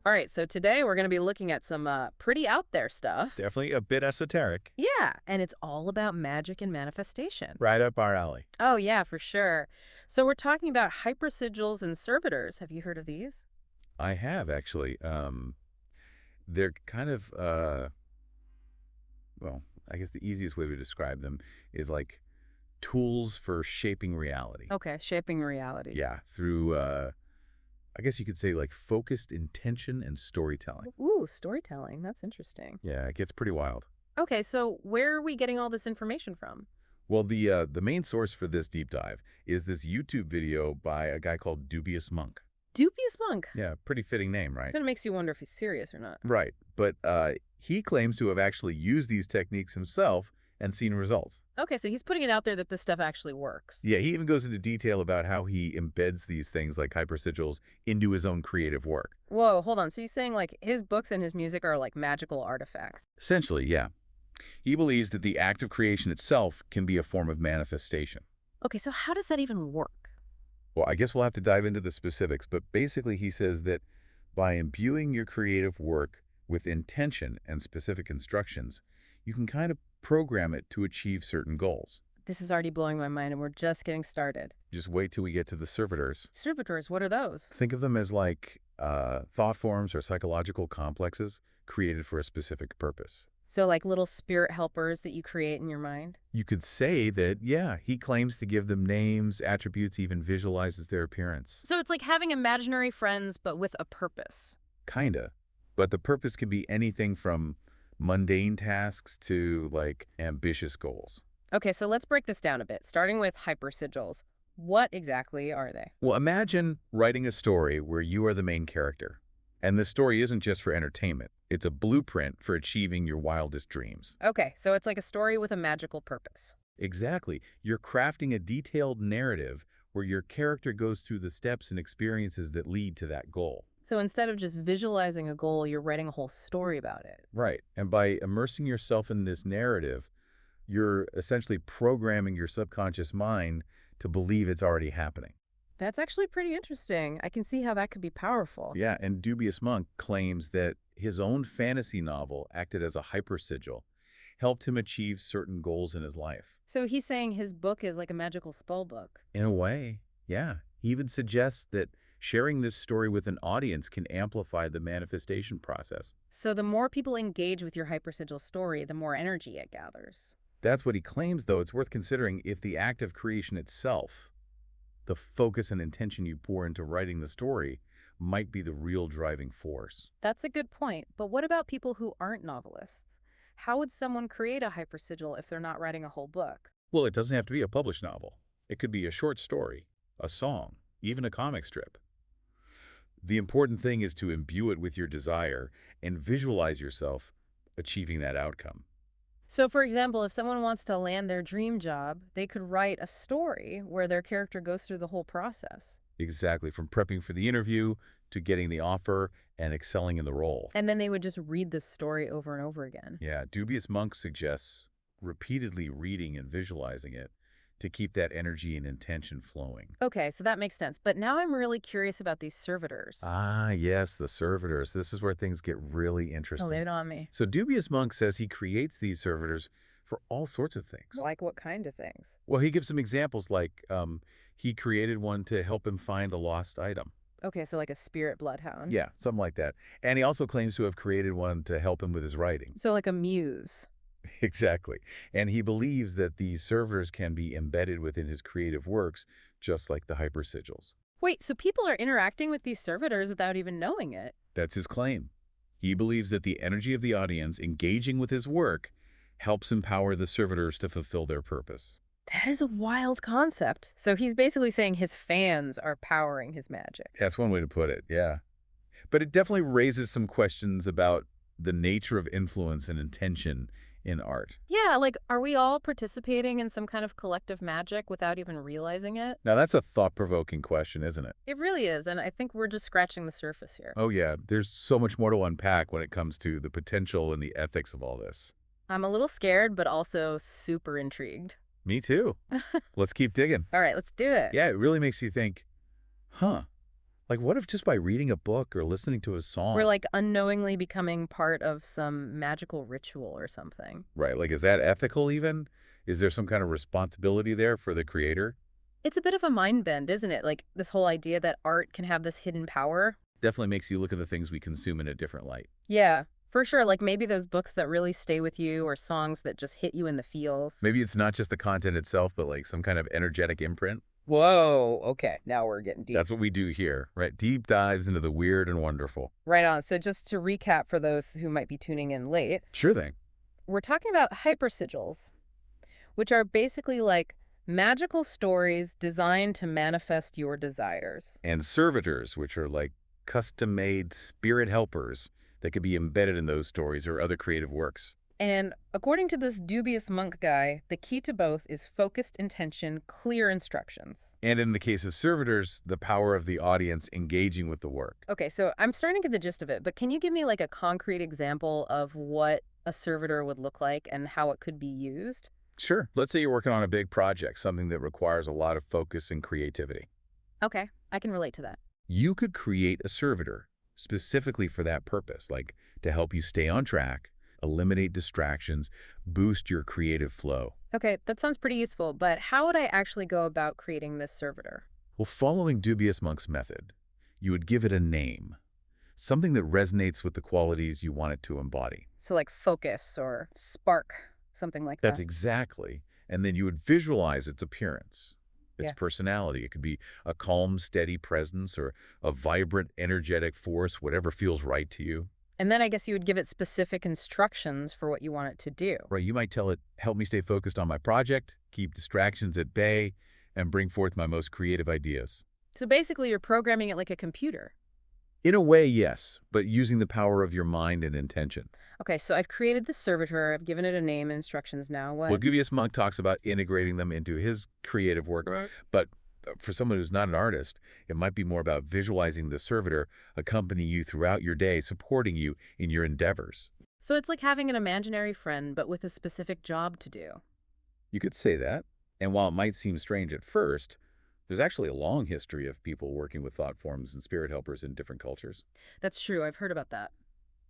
All right, so today we're going to be looking at some pretty out there stuff. Definitely a bit esoteric. Yeah, and it's all about magic and manifestation. Right up our alley. Oh, yeah, for sure. So we're talking about hypersigils and servitors. Have you heard of these? I have, actually. They're kind of, well, I guess the easiest way to describe them is like tools for shaping reality. Okay, shaping reality. Yeah, through, I guess you could say like focused intention and storytelling. Ooh, storytelling. That's interesting. Yeah, it gets pretty wild. Okay, so where are we getting all this information from? Well, the main source for this deep dive is this YouTube video by a guy called Dubious Monk. Dubious Monk. Yeah, pretty fitting name, right? Kind of makes you wonder if he's serious or not. Right, but he claims to have actually used these techniques himself and seen results. Okay, so he's putting it out there that this stuff actually works. Yeah, he even goes into detail about how he embeds these things like hypersigils into his own creative work. Whoa, hold on. So he's saying like his books and his music are like magical artifacts. Essentially, yeah. He believes that the act of creation itself can be a form of manifestation. Okay, so how does that even work? Well, I guess we'll have to dive into the specifics, but basically he says that by imbuing your creative work with intention and specific instructions, you can kind of program it to achieve certain goals. This is already blowing my mind and we're just getting started. Just wait till we get to the servitors. Servitors, what are those? Think of them as like thought forms or psychological complexes created for a specific purpose. So like little spirit helpers that you create in your mind? You could say that, yeah, he claims to give them names, attributes, even visualizes their appearance. So it's like having imaginary friends, but with a purpose. Kinda. But the purpose can be anything from mundane tasks to, like, ambitious goals. Okay, so let's break this down a bit, starting with hypersigils. What exactly are they? Well, imagine writing a story where you are the main character. And this story isn't just for entertainment. It's a blueprint for achieving your wildest dreams. Okay, so it's like a story with a magical purpose. Exactly. You're crafting a detailed narrative where your character goes through the steps and experiences that lead to that goal. So instead of just visualizing a goal, you're writing a whole story about it. Right. And by immersing yourself in this narrative, you're essentially programming your subconscious mind to believe it's already happening. That's actually pretty interesting. I can see how that could be powerful. Yeah, and Dubious Monk claims that his own fantasy novel acted as a hypersigil, helped him achieve certain goals in his life. So he's saying his book is like a magical spell book. In a way, yeah. He even suggests that sharing this story with an audience can amplify the manifestation process. So the more people engage with your hypersigil story, the more energy it gathers. That's what he claims, though. It's worth considering if the act of creation itself, the focus and intention you pour into writing the story, might be the real driving force. That's a good point. But what about people who aren't novelists? How would someone create a hypersigil if they're not writing a whole book? Well, it doesn't have to be a published novel. It could be a short story, a song, even a comic strip. The important thing is to imbue it with your desire and visualize yourself achieving that outcome. So, for example, if someone wants to land their dream job, they could write a story where their character goes through the whole process. Exactly, from prepping for the interview to getting the offer and excelling in the role. And then they would just read this story over and over again. Yeah, Dubious Monk suggests repeatedly reading and visualizing it to keep that energy and intention flowing. Okay, so that makes sense. But now I'm really curious about these servitors. Ah, yes, the servitors. This is where things get really Oh, interesting. lay it on me. So Dubious Monk says he creates these servitors for all sorts of things. Like what kind of things? Well, he gives some examples like he created one to help him find a lost item. Okay, so like a spirit bloodhound. Yeah, something like that. And he also claims to have created one to help him with his writing. So like a muse. Exactly. And he believes that these servitors can be embedded within his creative works, just like the hypersigils. Wait, so people are interacting with these servitors without even knowing it? That's his claim. He believes that the energy of the audience engaging with his work helps empower the servitors to fulfill their purpose. That is a wild concept. So he's basically saying his fans are powering his magic. That's one way to put it, yeah. But it definitely raises some questions about the nature of influence and intention in art. Yeah, like, are we all participating in some kind of collective magic without even realizing it? Now, that's a thought-provoking question, isn't it? It really is, and I think we're just scratching the surface here. Oh, yeah. There's so much more to unpack when it comes to the potential and the ethics of all this. I'm a little scared, but also super intrigued. Me too. Let's keep digging. All right, let's do it. Yeah, it really makes you think, huh, Like, what if just by reading a book or listening to a We're song? like unknowingly becoming part of some magical ritual or something. Right, like, is that ethical even? Is there some kind of responsibility there for the creator? It's a bit of a mind bend, isn't it? Like this whole idea that art can have this hidden power. Definitely makes you look at the things we consume in a different light. Yeah, for sure. Like maybe those books that really stay with you or songs that just hit you in the feels. Maybe it's not just the content itself, but like some kind of energetic imprint. Whoa, okay, now we're getting deep. That's what we do here, right? Deep dives into the weird and wonderful. Right on. So just to recap for those who might be tuning in late, Sure thing. we're talking about hypersigils, which are basically like magical stories designed to manifest your desires. And servitors, which are like custom-made spirit helpers that could be embedded in those stories or other creative works. And according to this dubious monk guy, the key to both is focused intention, clear instructions. And in the case of servitors, the power of the audience engaging with the work. Okay, so I'm starting to get the gist of it, but can you give me like a concrete example of what a servitor would look like and how it could be used? Sure. Let's say you're working on a big project, something that requires a lot of focus and creativity. Okay, I can relate to that. You could create a servitor specifically for that purpose, like to help you stay on track, eliminate distractions, boost your creative flow. Okay, that sounds pretty useful, but how would I actually go about creating this servitor? Well, following Dubious Monk's method, you would give it a name, something that resonates with the qualities you want it to embody. So like focus or spark, something like That's that. exactly. And then you would visualize its appearance, its Yeah. personality. It could be a calm, steady presence or a vibrant, energetic force, whatever feels right to you. And then I guess you would give it specific instructions for what you want it to do. Right, you might tell it, help me stay focused on my project, keep distractions at bay, and bring forth my most creative ideas. So basically you're programming it like a computer. In a way, yes, but using the power of your mind and intention. Okay, so I've created this servitor, I've given it a name and instructions now. What? Well, Dubious Monk talks about integrating them into his creative work, but for someone who's not an artist, it might be more about visualizing the servitor accompany you throughout your day, supporting you in your endeavors. So it's like having an imaginary friend, but with a specific job to do. You could say that, and while it might seem strange at first, there's actually a long history of people working with thought forms and spirit helpers in different cultures. That's true, I've heard about that.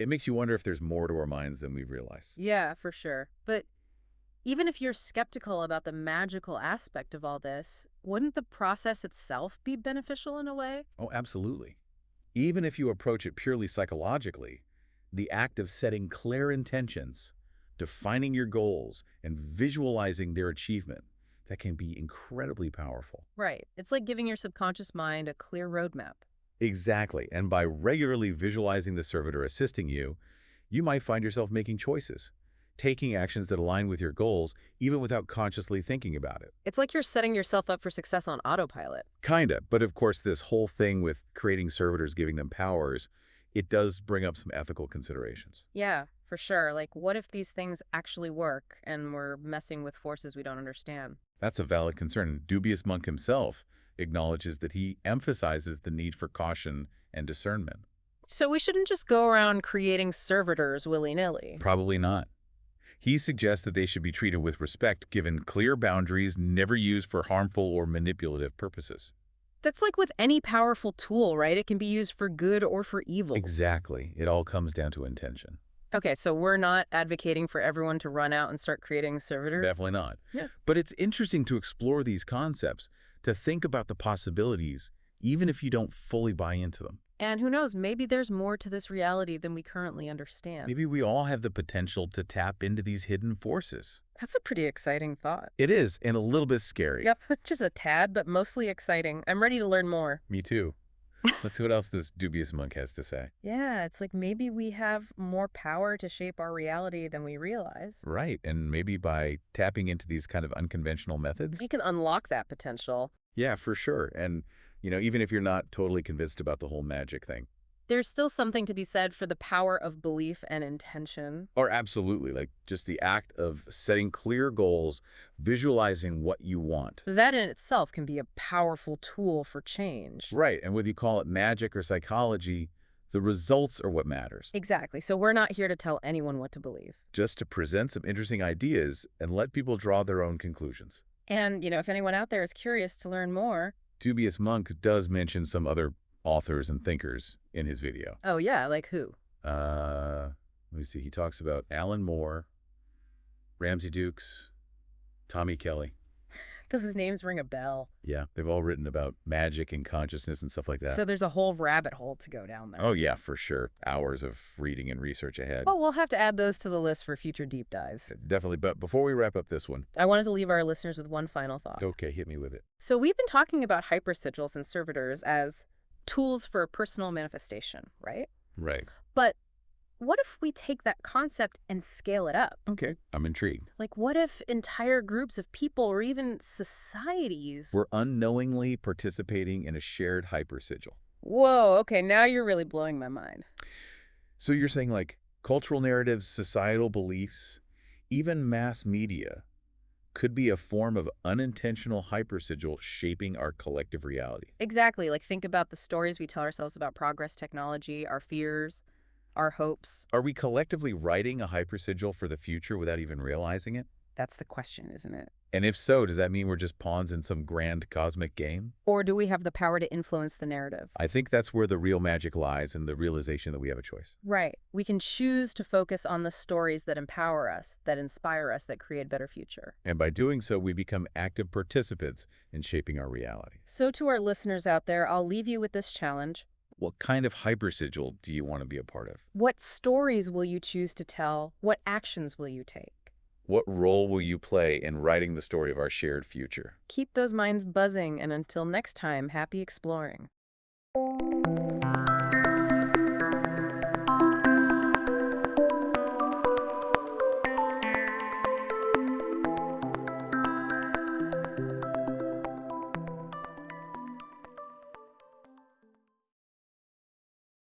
It makes you wonder if there's more to our minds than we realize. Yeah, for sure. But even if you're skeptical about the magical aspect of all this, wouldn't the process itself be beneficial in a way? Oh, absolutely. Even if you approach it purely psychologically, the act of setting clear intentions, defining your goals, and visualizing their achievement, that can be incredibly powerful. Right. It's like giving your subconscious mind a clear roadmap. Exactly. And by regularly visualizing the servitor assisting you, you might find yourself making choices, taking actions that align with your goals, even without consciously thinking about it. It's like you're setting yourself up for success on autopilot. Kinda. But of course, this whole thing with creating servitors, giving them powers, it does bring up some ethical considerations. Yeah, for sure. Like, what if these things actually work and we're messing with forces we don't understand? That's a valid concern. Dubious Monk himself acknowledges that he emphasizes the need for caution and discernment. So we shouldn't just go around creating servitors willy-nilly. Probably not. He suggests that they should be treated with respect, given clear boundaries, never used for harmful or manipulative purposes. That's like with any powerful tool, right? It can be used for good or for evil. Exactly. It all comes down to intention. Okay, so we're not advocating for everyone to run out and start creating servitors? Definitely not. Yeah. But it's interesting to explore these concepts, to think about the possibilities, even if you don't fully buy into them. And who knows, maybe there's more to this reality than we currently understand. Maybe we all have the potential to tap into these hidden forces. That's a pretty exciting thought. It is, and a little bit scary. Yep, just a tad, but mostly exciting. I'm ready to learn more. Me too. Let's see what else this dubious monk has to say. Yeah, it's like maybe we have more power to shape our reality than we realize. Right, and maybe by tapping into these kind of unconventional methods. We can unlock that potential. Yeah, for sure. And, even if you're not totally convinced about the whole magic thing. There's still something to be said for the power of belief and intention. Or absolutely, like just the act of setting clear goals, visualizing what you want. That in itself can be a powerful tool for change. Right, and whether you call it magic or psychology, the results are what matters. Exactly. So we're not here to tell anyone what to believe. Just to present some interesting ideas and let people draw their own conclusions. And, if anyone out there is curious to learn more, Dubious Monk does mention some other authors and thinkers in his video. Oh, yeah, like who? Let me see. He talks about Alan Moore, Ramsey Dukes, Tommy Kelly. Those names ring a bell. Yeah, they've all written about magic and consciousness and stuff like that. So there's a whole rabbit hole to go down there. Oh, yeah, for sure. Hours of reading and research ahead. Well, we'll have to add those to the list for future deep dives. Definitely. But before we wrap up this one. I wanted to leave our listeners with one final thought. Okay, hit me with it. So we've been talking about hypersigils and servitors as tools for personal manifestation, right? Right. But what if we take that concept and scale it up? Okay, I'm intrigued. Like, what if entire groups of people or even societies... We're unknowingly participating in a shared hypersigil. Whoa, okay, now you're really blowing my mind. So you're saying like cultural narratives, societal beliefs, even mass media could be a form of unintentional hypersigil shaping our collective reality. Exactly. Like, think about the stories we tell ourselves about progress, technology, our fears, our hopes. Are we collectively writing a hypersigil for the future without even realizing it? That's the question, isn't it? And if so, does that mean we're just pawns in some grand cosmic game? Or do we have the power to influence the narrative? I think that's where the real magic lies, in the realization that we have a choice. Right. We can choose to focus on the stories that empower us, that inspire us, that create a better future. And by doing so, we become active participants in shaping our reality. So to our listeners out there, I'll leave you with this challenge. What kind of hypersigil do you want to be a part of? What stories will you choose to tell? What actions will you take? What role will you play in writing the story of our shared future? Keep those minds buzzing, and until next time, happy exploring.